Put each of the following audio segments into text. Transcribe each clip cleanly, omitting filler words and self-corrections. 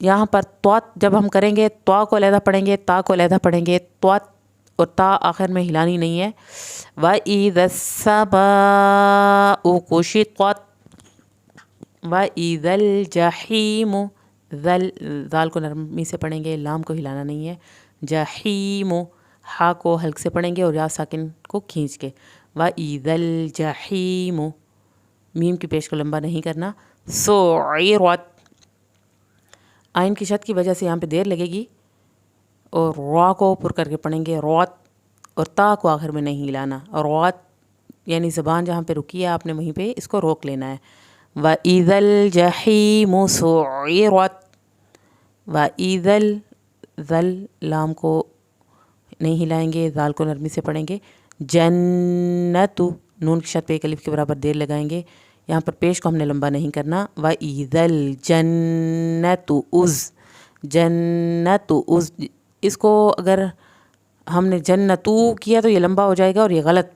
یہاں پر توات جب ہم کریں گے تو کو علیحدہ پڑھیں گے، تا کو علیحدہ پڑھیں گے، توات اور تا آخر میں ہلانی نہیں ہے۔ وَإِذَا السَّمَاءُ كُشِطَتْ وَإِذَا الْجَحِيمُ، ذال کو نرمی سے پڑھیں گے، لام کو ہلانا نہیں ہے۔ جحیم، ہا کو حلق سے پڑھیں گے اور یا ساکن کو کھینچ کے۔ وَإِذَا الْجَحِيمُ، میم کی پیش کو لمبا نہیں کرنا۔ سُعِرَتْ، آئین کی شد کی وجہ سے یہاں پہ دیر لگے گی اور را کو پر کر کے پڑھیں گے روت، اور تا کو آخر میں نہیں ہلانا، اور روت یعنی زبان جہاں پہ رکی ہے آپ نے وہیں پہ اس کو روک لینا ہے۔ وَإِذَا الْجَحِيمُ سُعِرَتْ، وَإِذَا ذل لام کو نہیں ہلائیں گے، ذال کو نرمی سے پڑھیں گے۔ جنت، نون کی شد پہ ایک الف کے برابر دیر لگائیں گے، یہاں پر پیش کو ہم نے لمبا نہیں کرنا۔ وَإِذَا الْجَنَّةُ جنت از، اس کو اگر ہم نے جنتو کیا تو یہ لمبا ہو جائے گا اور یہ غلط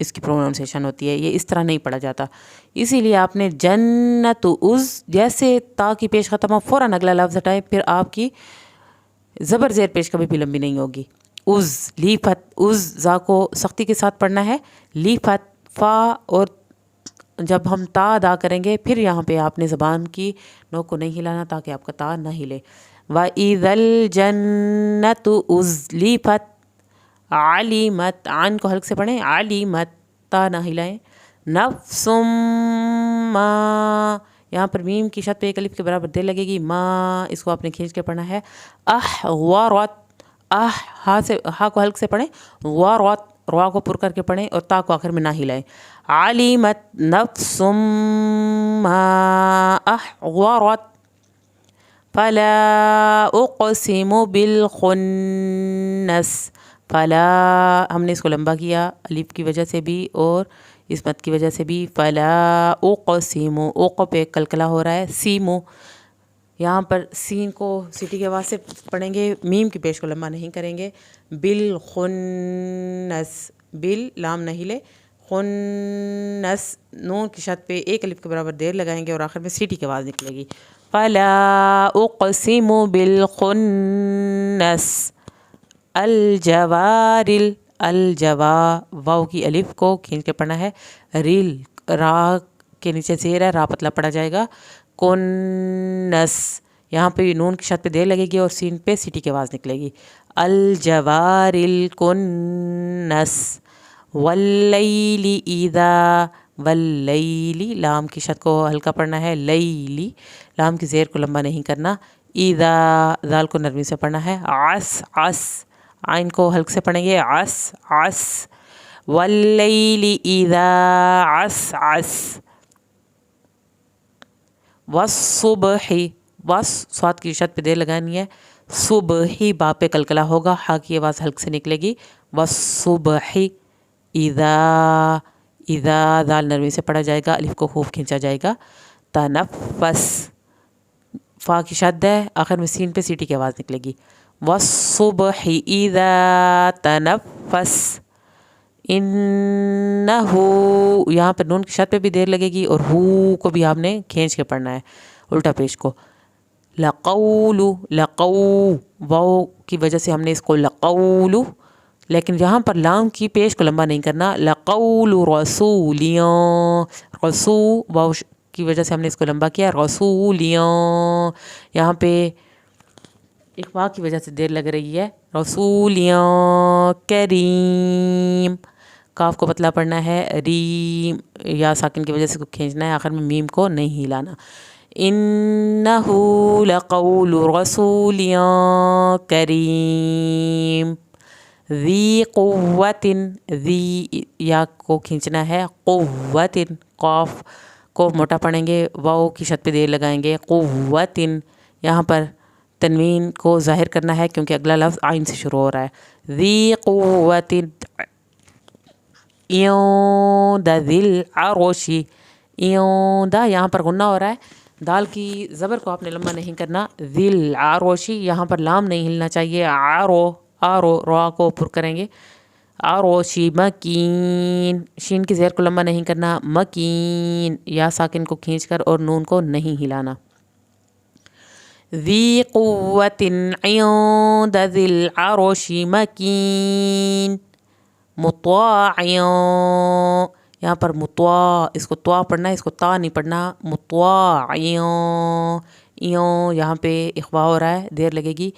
اس کی پروننسیشن ہوتی ہے، یہ اس طرح نہیں پڑھا جاتا، اسی لیے آپ نے جنت از جیسے تا کی پیش ختم ہو فوراً اگلا لفظ ہٹائیں، پھر آپ کی زبر زیر پیش کبھی بھی لمبی نہیں ہوگی۔ از لیفت، از زا کو سختی کے ساتھ پڑھنا ہے، لیفت فا، اور جب ہم تا ادا کریں گے پھر یہاں پہ آپ نے زبان کی نوک کو نہیں ہلانا تاکہ آپ کا تا نہ ہلے۔ وَإِذَا الْجَنَّةُ أُزْلِفَتْ عَلِمَتْ، عن کو حلق سے پڑھیں، عَلِمَتْ، تا نہ ہلائیں۔ نَفْسٌ مَا، یہاں پر میم کی شد پہ ایک الف کے برابر دیر لگے گی، ما اس کو آپ نے کھینچ کے پڑھنا ہے۔ احورت، ہا کو حلق سے پڑھیں، ورت، روا کو پر کر کے پڑھیں اور تا کو آخر میں نہ ہلائیں۔ عَلِمَتْ نَفْسٌ مَا أَحْوَرَتْ فَلَا أُقْسِمُ بِالْخُنَّسِ، فلا ہم نے اس کو لمبا کیا الف کی وجہ سے بھی اور اس مد کی وجہ سے بھی۔ فلا اقسم، اوق پہ کلکلا ہو رہا ہے، سیمو، یہاں پر سین کو سیٹی کے آواز سے پڑھیں گے، میم کی پیش کو لمبا نہیں کریں گے۔ بالخنس، بال لام نہیں لے، خنس نون کی شد پہ ایک الف کے برابر دیر لگائیں گے اور آخر میں سیٹی کی آواز نکلے گی۔ فلا اقسم بالخنس، الجوار، الجوا، واو کی الف کو کھینچ کے پڑھنا ہے، ریل را کے نیچے زیر ہے، را پتلا پڑا جائے گا۔ کنس، یہاں پہ نون کی شد پہ دیر لگے گی اور سین پہ سیٹی کی آواز نکلے گی۔ الجوار الکنس، واللیل اذا، واللیل لام کی شد کو ہلکا پڑھنا ہے، لیلی لام کی زیر کو لمبا نہیں کرنا۔ اذا ذال کو نرمی سے پڑھنا ہے۔ عس، عس عین کو حلق سے پڑھیں گے، عس عس، واللیل اذا عس عس، والصبح، وس صاد کی شد پہ دیر لگانی ہے، صبح با پہ کلکلا ہوگا، ہا کی آواز حلق سے نکلے گی۔ والصبح اذا، اذا ذال نرمی سے پڑھا جائے گا، الف کو خوب کھینچا جائے گا۔ تنفس، فا کی شد ہے، آخر میں سین پہ سیٹی کی آواز نکلے گی۔ والصبح اذا تنفس، انہو، یہاں پر نون کی شد پہ بھی دیر لگے گی اور ہو کو بھی آپ نے کھینچ کے پڑھنا ہے الٹا پیش کو۔ لقول، لقو، واو کی وجہ سے ہم نے اس کو لقول، لیکن یہاں پر لام کی پیش کو لمبا نہیں کرنا۔ لقول رسولیوں، رسو واو کی وجہ سے ہم نے اس کو لمبا کیا، رسولیوں، یہاں پہ اخفاء کی وجہ سے دیر لگ رہی ہے، رسولیوں کریم، کاف کو پتلا پڑھنا ہے، ریم یا ساکن کی وجہ سے کو کھینچنا ہے، آخر میں میم کو نہیں ہلانا۔ انہو لقول رسول کریم، ذی قوت، ذی یا کو کھینچنا ہے، قوت، قاف کو موٹا پڑھیں گے، واو کی شد پہ دیر لگائیں گے، قوت، یہاں پر تنوین کو ظاہر کرنا ہے کیونکہ اگلا لفظ عین سے شروع ہو رہا ہے۔ ذی قوت عند ذی العرش، عند یہاں پر غنہ ہو رہا ہے، دال کی زبر کو آپ نے لمبا نہیں کرنا، ذی العرش یہاں پر لام نہیں ہلنا چاہیے، آرو، آرو را کو پر کریں گے، عروشی مکین، شین کی زیر کو لمبا نہیں کرنا، مکین یا ساکن کو کھینچ کر اور نون کو نہیں ہلانا۔ ذی قوت عند ذی العرش مکین، مطاع، یہاں پر مطاع، اس کو طوا پڑھنا ہے، اس کو تا نہیں پڑھنا، مطاع، یہاں پہ اخفا ہو رہا ہے، دیر لگے گی،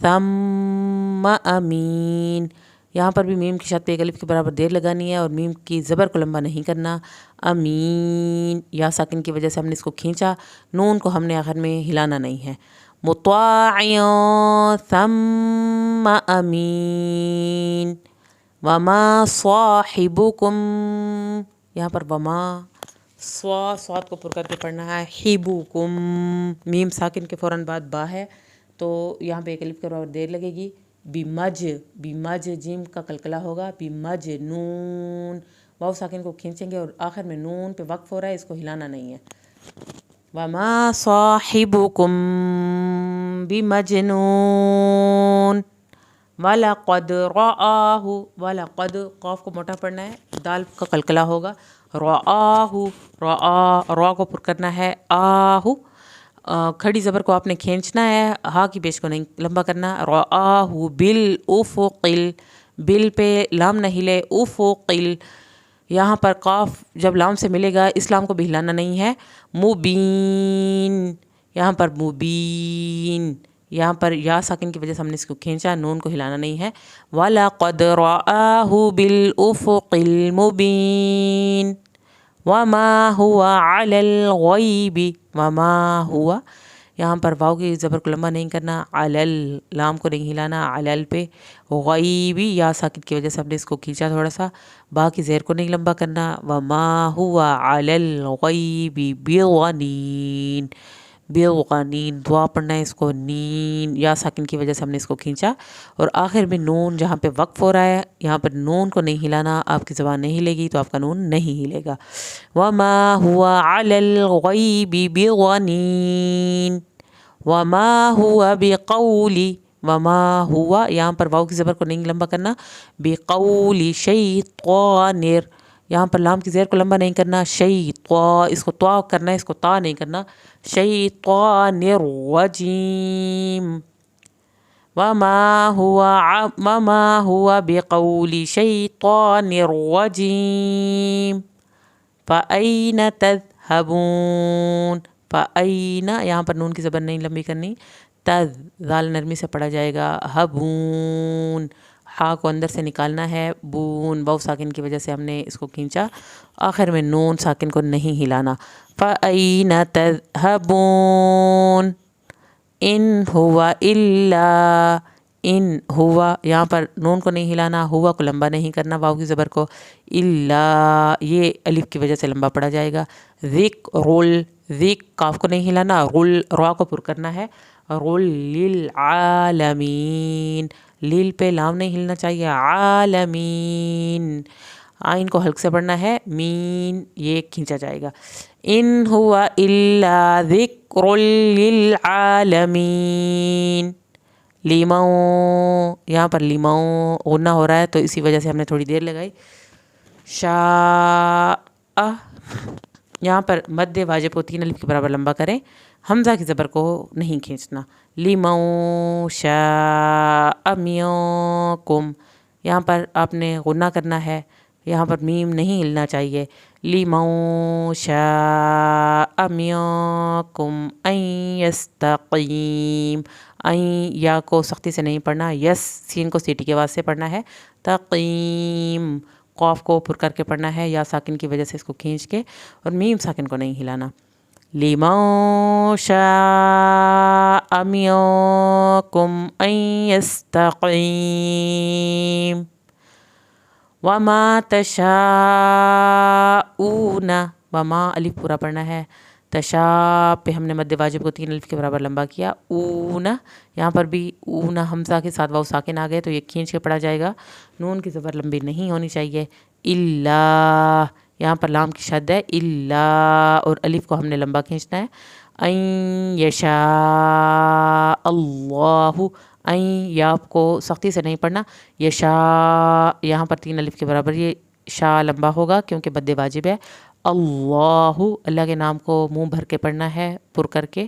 ثم امین، یہاں پر بھی میم کی شد پہ ایک الف کے برابر دیر لگانی ہے اور میم کی زبر کو لمبا نہیں کرنا، امین، یا ساکن کی وجہ سے ہم نے اس کو کھینچا، نون کو ہم نے آخر میں ہلانا نہیں ہے، مطاع ثم امین، وما صاحبکم، یہاں پر وما، صاد کو پر کر کے پڑھنا ہے، حبوکم، میم ساکن کے فوراً بعد با ہے تو یہاں پہ ایک الف کے برابر دیر لگے گی، بمج، جیم کا قلقلہ ہوگا، بمجنون، واو ساکن کو کھینچیں گے اور آخر میں نون پہ وقف ہو رہا ہے، اس کو ہلانا نہیں ہے، وما صاحبکم بمجنون، وَلَقَدْ رَآهُ، وَلَقَدْ، قاف کو موٹا پڑھنا ہے، دال کا قلقلہ ہوگا، رَآهُ، را کو پر کرنا ہے، آہو، کھڑی زبر کو آپ نے کھینچنا ہے، ہا کی پیش کو نہیں لمبا کرنا، رَآهُ بِالْأُفُقِ، بل پہ لام نہ ہلے، افقل، یہاں پر قاف جب لام سے ملے گا اس لام کو بھی ہلانا نہیں ہے، مبین، یہاں پر مبین، یہاں پر یا ساکن کی وجہ سے ہم نے اس کو کھینچا، نون کو ہلانا نہیں ہے، وَلَقَدْ رَآهُ بِالْأُفُقِ الْمُبِينِ وَمَا هُوَ عَلَى الْغَيْبِ، وَمَا هُوَ، یہاں پر واو کی زبر کو لمبا نہیں کرنا، علل، لام کو نہیں ہلانا، علل پہ، غیبی، یا ساکن کی وجہ سے ہم نے اس کو کھینچا تھوڑا سا، با کی زیر کو نہیں لمبا کرنا، وما هو علی الغیب بضنین، بالغنین، دعا پڑھنا ہے اس کو، نین، یا ساکن کی وجہ سے ہم نے اس کو کھینچا اور آخر میں نون جہاں پہ وقف ہو رہا ہے یہاں پر نون کو نہیں ہلانا، آپ کی زبان نہیں ہلے گی تو آپ کا نون نہیں ہلے گا، وما هو علی الغیب بضنین وما هو بقول، وما ہوا، یہاں پر واو کی زبر کو نہیں لمبا کرنا، بقول شیطان، یہاں پر لام کی زیر کو لمبا نہیں کرنا، اس کو طوا کرنا ہے، اس کو تا نہیں کرنا، شیطان الرجیم وما هو بقول شیطان الرجیم فأین تذهبون، فأین، یہاں پر نون کی زبر نہیں لمبی کرنی، ذال نرمی سے پڑھا جائے گا، ہبون، ہا کو اندر سے نکالنا ہے، بون، واو ساکن کی وجہ سے ہم نے اس کو کھینچا، آخر میں نون ساکن کو نہیں ہلانا، فَأَيْنَ تَذْهَبُونَ ان ہوا الا، ان ہوا، یہاں پر نون کو نہیں ہلانا، ہوا کو لمبا نہیں کرنا، واو کی زبر کو، الا، یہ الف کی وجہ سے لمبا پڑا جائے گا، ذکر، کاف کو نہیں ہلانا، را کو پر کرنا ہے، للعالمین، لیل پہ لام نہیں ہلنا چاہیے، عالمین، آئین کو حلق سے پڑھنا ہے، مین، یہ کھینچا جائے گا، ان ہوا الا ذکر للعالمین، لیموں، یہاں پر لیموں غنہ ہو رہا ہے تو اسی وجہ سے ہم نے تھوڑی دیر لگائی، شاء، یہاں پر مد واجب کو 3 الف کے برابر لمبا کریں، حمزہ کی زبر کو نہیں کھینچنا، لیموں شاء منکم، یہاں پر آپ نے غنہ کرنا ہے، یہاں پر میم نہیں ہلنا چاہیے، لیموں شاء منکم ان یستقیم، یا کو سختی سے نہیں پڑھنا، یس سین کو سیٹی کے آواز سے پڑھنا ہے، تقیم، قاف کو پر کر کے پڑھنا ہے، یا ساکن کی وجہ سے اس کو کھینچ کے اور میم ساکن کو نہیں ہلانا، لیمن شاء منکم ان یستقیم وما تشاءون، وما الف پورا پڑھنا ہے، تشاء پہ ہم نے مد واجب کو 3 الف کے برابر لمبا کیا، اونا، یہاں پر بھی اونا حمزہ کے ساتھ واو ساکن آ گئے تو یہ کھینچ کے پڑھا جائے گا، نون کی زبر لمبی نہیں ہونی چاہیے، الا، یہاں پر لام کی شد ہے، الا، اور الف کو ہم نے لمبا کھینچنا ہے، ان یشاء اللہ، یا آپ کو سختی سے نہیں پڑھنا، یشاء، یہاں پر 3 الف کے برابر یہ شاء لمبا ہوگا کیونکہ مد واجب ہے، اللہ، اللہ کے نام کو منہ بھر کے پڑھنا ہے، پر کر کے،